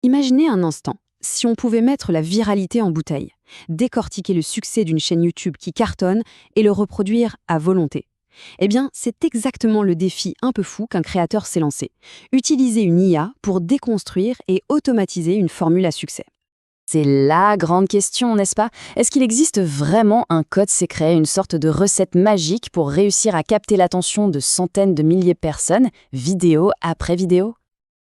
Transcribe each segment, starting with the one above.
Imaginez un instant, si on pouvait mettre la viralité en bouteille, décortiquer le succès d'une chaîne YouTube qui cartonne et le reproduire à volonté. Eh bien, c'est exactement le défi un peu fou qu'un créateur s'est lancé. Utiliser une IA pour déconstruire et automatiser une formule à succès. C'est la grande question, n'est-ce pas? Est-ce qu'il existe vraiment un code secret, une sorte de recette magique pour réussir à capter l'attention de centaines de milliers de personnes, vidéo après vidéo?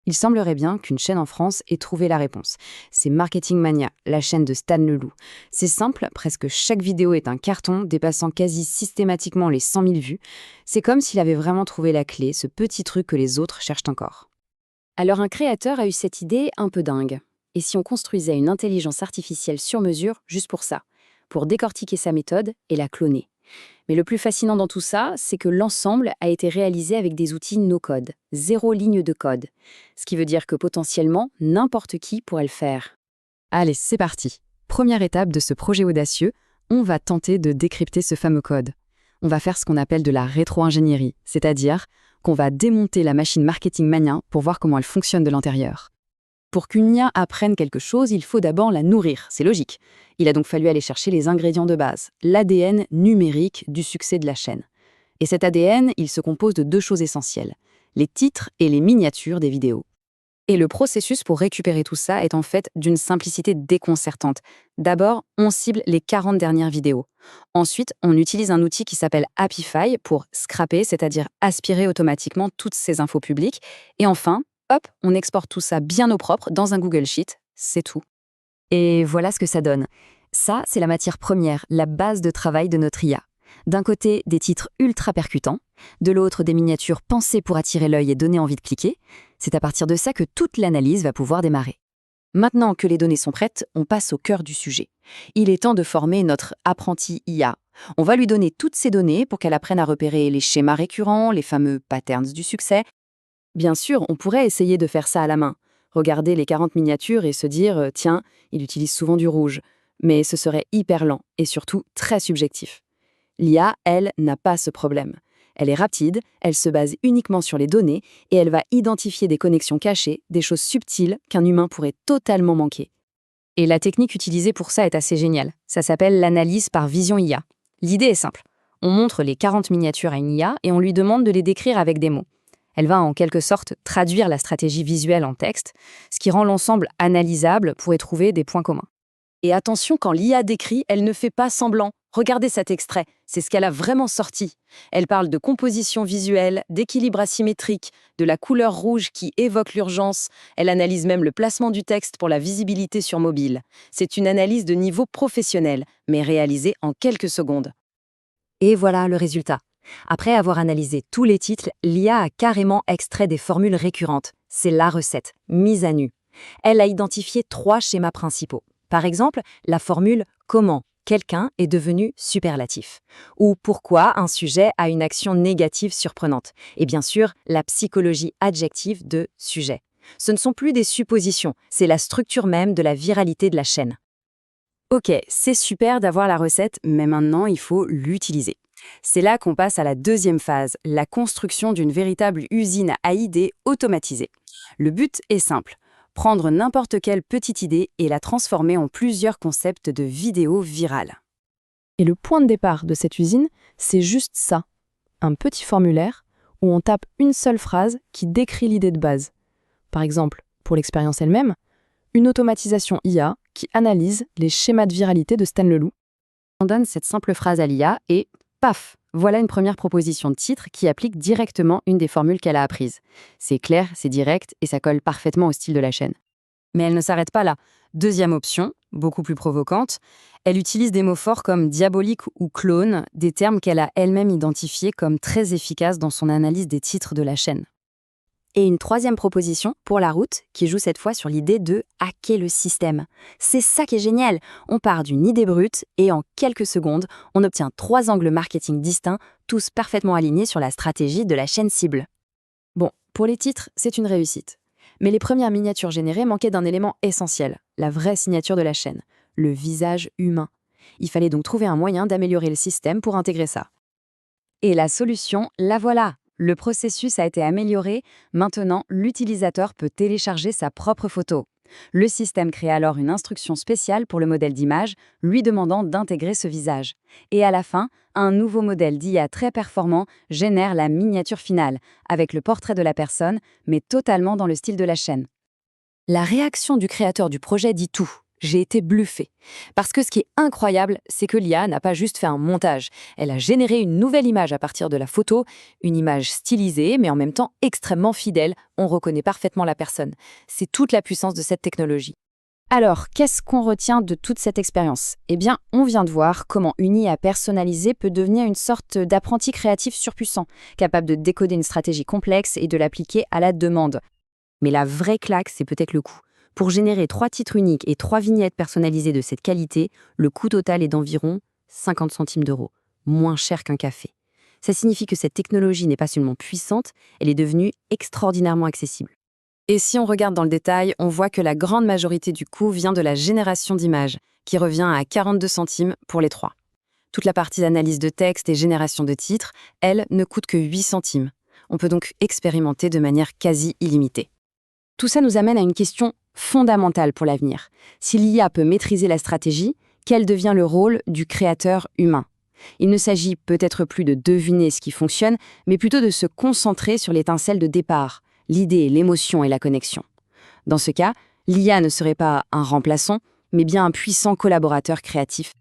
Il semblerait bien qu'une chaîne en France ait trouvé la réponse. C'est Marketing Mania, la chaîne de Stan Leloup. C'est simple, presque chaque vidéo est un carton, dépassant quasi systématiquement les 100 000 vues. C'est comme s'il avait vraiment trouvé la clé, ce petit truc que les autres cherchent encore. Alors un créateur a eu cette idée un peu dingue. Et si on construisait une intelligence artificielle sur mesure juste pour ça, pour décortiquer sa méthode et la cloner? Mais le plus fascinant dans tout ça, c'est que l'ensemble a été réalisé avec des outils no-code, 0 ligne de code. Ce qui veut dire que potentiellement, n'importe qui pourrait le faire. Allez, c'est parti. Première étape de ce projet audacieux, on va tenter de décrypter ce fameux code. On va faire ce qu'on appelle de la rétro-ingénierie, c'est-à-dire qu'on va démonter la machine Marketing Mania pour voir comment elle fonctionne de l'intérieur. Pour qu'une IA apprenne quelque chose, il faut d'abord la nourrir, c'est logique. Il a donc fallu aller chercher les ingrédients de base, l'ADN numérique du succès de la chaîne. Et cet ADN, il se compose de 2 choses essentielles, les titres et les miniatures des vidéos. Et le processus pour récupérer tout ça est en fait d'une simplicité déconcertante. D'abord, on cible les 40 dernières vidéos. Ensuite, on utilise un outil qui s'appelle Apify pour scraper, c'est-à-dire aspirer automatiquement toutes ces infos publiques. Et enfin, hop, on exporte tout ça bien au propre dans un Google Sheet, c'est tout. Et voilà ce que ça donne. Ça, c'est la matière première, la base de travail de notre IA. D'un côté, des titres ultra percutants, de l'autre, des miniatures pensées pour attirer l'œil et donner envie de cliquer. C'est à partir de ça que toute l'analyse va pouvoir démarrer. Maintenant que les données sont prêtes, on passe au cœur du sujet. Il est temps de former notre apprenti IA. On va lui donner toutes ces données pour qu'elle apprenne à repérer les schémas récurrents, les fameux patterns du succès. Bien sûr, on pourrait essayer de faire ça à la main. Regarder les 40 miniatures et se dire « Tiens, il utilise souvent du rouge ». Mais ce serait hyper lent et surtout très subjectif. L'IA, elle, n'a pas ce problème. Elle est rapide, elle se base uniquement sur les données et elle va identifier des connexions cachées, des choses subtiles qu'un humain pourrait totalement manquer. Et la technique utilisée pour ça est assez géniale. Ça s'appelle l'analyse par vision IA. L'idée est simple. On montre les 40 miniatures à une IA et on lui demande de les décrire avec des mots. Elle va en quelque sorte traduire la stratégie visuelle en texte, ce qui rend l'ensemble analysable pour y trouver des points communs. Et attention, quand l'IA décrit, elle ne fait pas semblant. Regardez cet extrait, c'est ce qu'elle a vraiment sorti. Elle parle de composition visuelle, d'équilibre asymétrique, de la couleur rouge qui évoque l'urgence. Elle analyse même le placement du texte pour la visibilité sur mobile. C'est une analyse de niveau professionnel, mais réalisée en quelques secondes. Et voilà le résultat. Après avoir analysé tous les titres, l'IA a carrément extrait des formules récurrentes. C'est la recette, mise à nu. Elle a identifié 3 schémas principaux. Par exemple, la formule « Comment quelqu'un est devenu superlatif » ou « Pourquoi un sujet a une action négative surprenante » et bien sûr, la psychologie adjective de « sujet ». Ce ne sont plus des suppositions, c'est la structure même de la viralité de la chaîne. Ok, c'est super d'avoir la recette, mais maintenant il faut l'utiliser. C'est là qu'on passe à la deuxième phase, la construction d'une véritable usine à idées automatisée. Le but est simple. Prendre n'importe quelle petite idée et la transformer en plusieurs concepts de vidéos virales. Et le point de départ de cette usine, c'est juste ça. Un petit formulaire où on tape une seule phrase qui décrit l'idée de base. Par exemple, pour l'expérience elle-même, une automatisation IA qui analyse les schémas de viralité de Stan Leloup. On donne cette simple phrase à l'IA et paf, voilà une première proposition de titre qui applique directement une des formules qu'elle a apprises. C'est clair, c'est direct et ça colle parfaitement au style de la chaîne. Mais elle ne s'arrête pas là. Deuxième option, beaucoup plus provocante, elle utilise des mots forts comme diabolique ou clone, des termes qu'elle a elle-même identifiés comme très efficaces dans son analyse des titres de la chaîne. Et une troisième proposition pour la route qui joue cette fois sur l'idée de hacker le système. C'est ça qui est génial. On part d'une idée brute et en quelques secondes, on obtient 3 angles marketing distincts, tous parfaitement alignés sur la stratégie de la chaîne cible. Bon, pour les titres, c'est une réussite. Mais les premières miniatures générées manquaient d'un élément essentiel, la vraie signature de la chaîne, le visage humain. Il fallait donc trouver un moyen d'améliorer le système pour intégrer ça. Et la solution, la voilà. Le processus a été amélioré. Maintenant, l'utilisateur peut télécharger sa propre photo. Le système crée alors une instruction spéciale pour le modèle d'image, lui demandant d'intégrer ce visage. Et à la fin, un nouveau modèle d'IA très performant génère la miniature finale, avec le portrait de la personne, mais totalement dans le style de la chaîne. La réaction du créateur du projet dit tout. J'ai été bluffée. Parce que ce qui est incroyable, c'est que l'IA n'a pas juste fait un montage. Elle a généré une nouvelle image à partir de la photo, une image stylisée, mais en même temps extrêmement fidèle. On reconnaît parfaitement la personne. C'est toute la puissance de cette technologie. Alors, qu'est-ce qu'on retient de toute cette expérience? Eh bien, on vient de voir comment une IA personnalisée peut devenir une sorte d'apprenti créatif surpuissant, capable de décoder une stratégie complexe et de l'appliquer à la demande. Mais la vraie claque, c'est peut-être le coût. Pour générer 3 titres uniques et 3 vignettes personnalisées de cette qualité, le coût total est d'environ 50 centimes d'euros, moins cher qu'un café. Ça signifie que cette technologie n'est pas seulement puissante, elle est devenue extraordinairement accessible. Et si on regarde dans le détail, on voit que la grande majorité du coût vient de la génération d'images, qui revient à 42 centimes pour les 3. Toute la partie d'analyse de texte et génération de titres, elle, ne coûte que 8 centimes. On peut donc expérimenter de manière quasi illimitée. Tout ça nous amène à une question fondamentale pour l'avenir. Si l'IA peut maîtriser la stratégie, quel devient le rôle du créateur humain? Il ne s'agit peut-être plus de deviner ce qui fonctionne, mais plutôt de se concentrer sur l'étincelle de départ, l'idée, l'émotion et la connexion. Dans ce cas, l'IA ne serait pas un remplaçant, mais bien un puissant collaborateur créatif